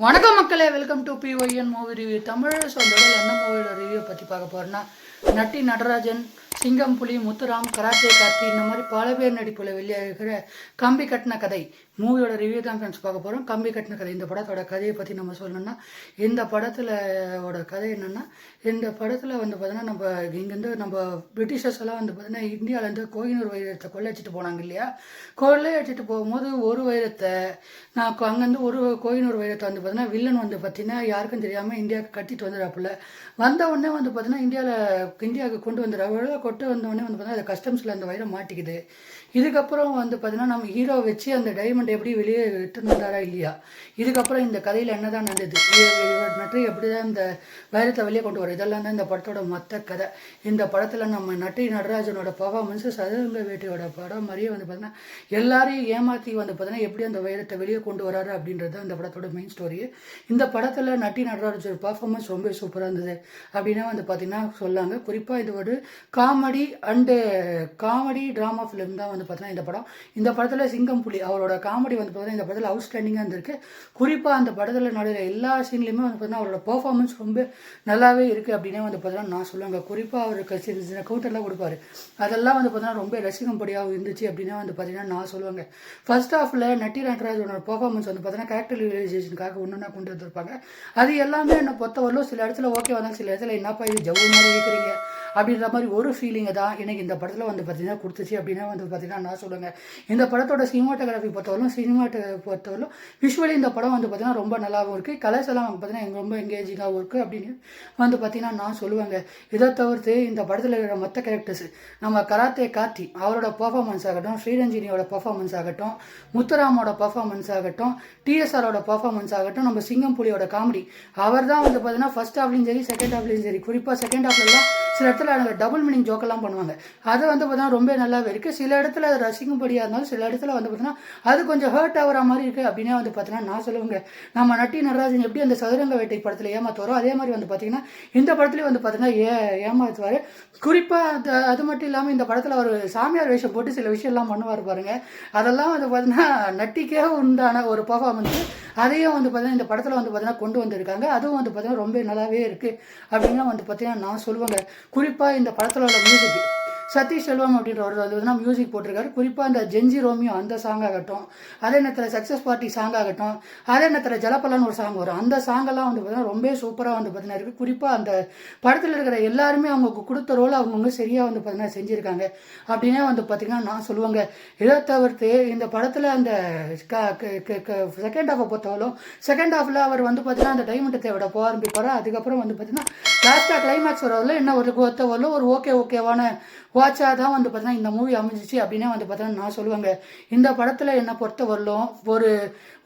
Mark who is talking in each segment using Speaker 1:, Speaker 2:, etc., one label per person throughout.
Speaker 1: வணக்கம் மக்களே, welcome to PYN movie review Tamil. So அந்த என்ன மூவியோட ரிவ்யூ பற்றி பார்க்க போகிறேன்னா, நட்டி நடராஜன், சிங்கம் புலி, முத்துராம், கராத்தே கார்த்தி, இந்த மாதிரி பல பேர் நடிப்பில் வெளியாகிற கம்பி கட்டின கதை மூவியோட ரிவ்யூ தான் ஃப்ரெண்ட்ஸ் பார்க்க போகிறோம். கம்பி கட்டின கதை இந்த படத்தோட கதையை பற்றி நம்ம சொல்லணும்னா, இந்த படத்தில் கதை என்னென்னா, இந்த படத்தில் வந்து பார்த்தீங்கன்னா நம்ம இங்கேருந்து நம்ம பிரிட்டிஷர்ஸ் எல்லாம் வந்து பார்த்தீங்கன்னா இந்தியாவிலேருந்து கோஹினூர் வைரத்தை கொள்ளையடிச்சிட்டு போனாங்க இல்லையா. கொள்ளையடிச்சிட்டு போகும்போது ஒரு வைரத்தை அங்கேருந்து ஒரு கோஹினூர் வைரத்தை வந்து பார்த்தீங்கன்னா வில்லன் வந்து பார்த்தீங்கன்னா யாருக்கும் தெரியாமல் இந்தியாவுக்கு கட்டிட்டு வந்துடுறாப்புல. வந்த உடனே வந்து பார்த்தீங்கன்னா இந்தியாவுக்கு கொண்டு வந்துடுறாப்புல. கொண்டு வந்தோடனே வந்து பார்த்தீங்கன்னா அந்த கஸ்டம்ஸில் அந்த வைரம் மாட்டிக்குது. இதுக்கப்புறம் வந்து பார்த்தீங்கன்னா நம்ம ஹீரோ வச்சு அந்த டைமண்ட் எப்படி வெளியே விட்டு வந்தாரா இல்லையா. இதுக்கப்புறம் இந்த கதையில் என்ன தான் நடந்தது, நட்டி எப்படி தான் இந்த வைரத்தை வெளியே கொண்டு வரும், இதெல்லாம் தான் இந்த படத்தோட மொத்த கதை. இந்த படத்தில் நம்ம நட்டி நடராஜனோட பர்ஃபார்மன்ஸு சதுரங்க வேட்டையோட படம் மாதிரியே வந்து பார்த்தீங்கன்னா எல்லாரையும் ஏமாற்றி வந்து பார்த்தீங்கன்னா எப்படி அந்த வைரத்தை வெளியே கொண்டு வராரு அப்படின்றது இந்த படத்தோட மெயின் ஸ்டோரி. இந்த படத்தில் நட்டி நடராஜோட பர்ஃபார்மன்ஸ் ரொம்ப சூப்பராக இருந்தது அப்படின்னா வந்து பார்த்தீங்கன்னா சொல்லாங்க. குறிப்பாக இது ஒரு காமெடி ட்ராமா ஃபிலிம் தான் வந்து பார்த்தீங்கன்னா இந்த படம். இந்த படத்தில் சிங்கம் புலி அவரோட காமெடி வந்து பார்த்தீங்கன்னா இந்த படத்தில் அவுட்ஸ்டாண்டிங்காக இருந்திருக்கு. குறிப்பாக அந்த படத்தில் நடுகிற எல்லா சீன்லையுமே வந்து பார்த்தீங்கன்னா அவரோட பர்ஃபார்மன்ஸ் ரொம்ப நல்லாவே இருக்குது அப்படின்னே வந்து பார்த்தீங்கன்னா நான் சொல்லுவாங்க. குறிப்பாக அவருக்கு சின்ன சின்ன கவுண்டர்லாம் கொடுப்பாரு, அதெல்லாம் வந்து பார்த்தீங்கன்னா ரொம்ப ரசிக்கும்படியாக இருந்துச்சு அப்படின்னா வந்து பார்த்தீங்கன்னா நான் சொல்லுவாங்க. ஃபர்ஸ்ட் ஹாஃபில் நட்டி நடராஜனோட பர்ஃபார்மன்ஸ் வந்து பார்த்தீங்கன்னா கேரக்டர் ரியலைசேஷனுக்காக ஒன்றுனா கொண்டு வந்திருப்பாங்க. அது எல்லாமே என்னை பொறுத்தவரையிலும் சில இடத்துல ஓகே வந்தாலும் சில இடத்துல என்னப்பா இது ஜவ்வு மாதிரி இருக்கிறீங்க அப்படின்ற மாதிரி ஒரு ஃபீலிங்கை தான் எனக்கு இந்த படத்தில் வந்து பார்த்தீங்கன்னா கொடுத்துச்சு அப்படின்னா வந்து பார்த்தீங்கன்னா நான் சொல்லுவேங்க. இந்த படத்தோட சினிமாட்டோகிராஃபி பொறுத்தவரையிலும் விஷுவலி இந்த படம் வந்து பார்த்தீங்கன்னா ரொம்ப நல்லாவும் இருக்குது. கலர்ஸ் எல்லாம் வந்து பார்த்தீங்கன்னா ரொம்ப எங்கேஜிங்காகவும் இருக்குது அப்படின்னு வந்து பார்த்தீங்கன்னா நான் சொல்லுவேங்க. இதை தவிர்த்து இந்த படத்தில் இருக்கிற மற்ற கேரக்டர்ஸ் நம்ம கராத்தே கார்த்தி அவரோட பர்ஃபார்மன்ஸ் ஆகட்டும், ஸ்ரீரஞ்சினியோட பர்ஃபார்மன்ஸ் ஆகட்டும், முத்துராமோட பர்ஃபார்மன்ஸ் ஆகட்டும், TSRோட பர்ஃபார்மன்ஸ் ஆகட்டும், நம்ம சிங்கம் புலியோட காமெடி அவர் தான் வந்து பார்த்தீங்கன்னா ஃபர்ஸ்ட் ஹாஃப்லையும் சரி செகண்ட் ஹாஃப்லையும் சரி. குறிப்பாக செகண்ட் ஹாஃப்லாம் சில இடத்துல டபுள் மீனிங் ஜோக்கெல்லாம் பண்ணுவாங்க. அது வந்து பார்த்தீங்கன்னா ரொம்ப நல்லாவே இருக்குது. சில இடத்துல அது ரசிக்கும்படியாக இருந்தாலும் சில இடத்துல வந்து பார்த்தீங்கன்னா அது கொஞ்சம் ஹர்ட் ஆகிற மாதிரி இருக்குது அப்படின்னே வந்து பார்த்தீங்கன்னா நான் சொல்லுவேங்க. நம்ம நட்டி நடராஜன் எப்படி அந்த சதுரங்க வேட்டை படத்தில் ஏமாத்துவாரோ அதே மாதிரி வந்து பார்த்தீங்கன்னா இந்த படத்துலேயும் வந்து பார்த்தீங்கன்னா ஏமாத்துவார். குறிப்பாக அது மட்டும் இல்லாமல் இந்த படத்தில் ஒரு சாமியார் வேஷம் போட்டு சில விஷயம்லாம் பண்ணுவார் பாருங்க. அதெல்லாம் வந்து பார்த்தீங்கன்னா நட்டிக்கே உண்டான ஒரு பர்ஃபார்மன்ஸு. அதையும் வந்து பார்த்தீங்கன்னா இந்த படத்தில் வந்து பார்த்தீங்கன்னா கொண்டு வந்திருக்காங்க. அதுவும் வந்து பார்த்தீங்கன்னா ரொம்ப நல்லாவே இருக்குது அப்படின்னா வந்து பார்த்தீங்கன்னா நான் சொல்லுவேங்க. குறிப்பாக இந்த படத்தில் உள்ள மியூசிக் சதீஷ் செல்வம் அப்படின்றவர் வந்து மியூசிக் போட்டிருக்காரு. குறிப்பாக அந்த ஜென்ஜி ரோமியோ அந்த சாங் ஆகட்டும், அதே நேரத்தில் சக்ஸஸ் பார்ட்டி சாங் ஆகட்டும், அதே நேரத்தில் ஜலப்பலான்னு ஒரு சாங் வரும். அந்த சாங்கெல்லாம் வந்து பார்த்தீங்கன்னா ரொம்ப சூப்பராக வந்து பார்த்தீங்கன்னா இருக்குது. குறிப்பாக அந்த படத்தில் இருக்கிற எல்லாருமே அவங்க கொடுத்த ரோல் அவங்கவுங்க சரியாக வந்து பார்த்தீங்கன்னா செஞ்சுருக்காங்க அப்படின்னே வந்து பார்த்தீங்கன்னா நான் சொல்லுவாங்க. இதை தவிர்த்து இந்த படத்தில் அந்த செகண்ட் ஹாஃபை பொறுத்தவரைக்கும் செகண்ட் ஹாஃபில் அவர் வந்து பார்த்தீங்கன்னா அந்த டைமண்ட் தேவையோட போக ஆரம்பிப்பார். அதுக்கப்புறம் வந்து பார்த்தீங்கன்னா லாஸ்ட்டாக கிளைமேக்ஸ் வரவில் என்ன ஒரு ஓகேவான வாட்சாக தான் வந்து பார்த்தீங்கன்னா இந்த மூவி அமைஞ்சிச்சு அப்படின்னே வந்து பார்த்தீங்கன்னா நான் சொல்லுவாங்க. இந்த படத்தில் என்னை பொறுத்த வரலும் ஒரு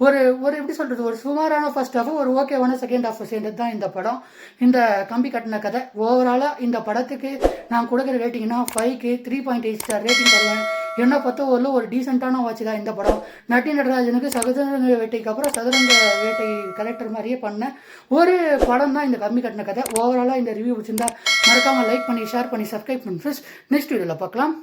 Speaker 1: ஒரு ஒரு எப்படி சொல்கிறது, ஒரு சுமாரான ஃபர்ஸ்ட் ஹாஃப் ஒரு ஓகேவான செகண்ட் ஹாஃப் சேர்ந்தது தான் இந்த படம். இந்த கம்பி கட்டின கதை ஓவராலாக இந்த படத்துக்கு நான் கொடுக்குற ரேட்டிங்னா 5க்கு 3.8 ஸ்டார் ரேட்டிங் தருவேன். என்ன பொறுத்தவரையிலும் ஒரு டீசெண்டான வாட்ச் தான் இந்த படம். நட்டி நடராஜனுக்கு சதுரங்க வேட்டைக்கு அப்புறம் சதுரங்க வேட்டை கலெக்டர் மாதிரியே பண்ண ஒரு படம் தான் இந்த கம்பி கட்டின கதை. ஓவராலாக இந்த ரிவ்யூ பிடிச்சிருந்தா மறக்காமல் லைக் பண்ணி ஷேர் பண்ணி சப்ஸ்கிரைப் பண்ணி நெக்ஸ்ட் வீடியோவில் பார்க்கலாம்.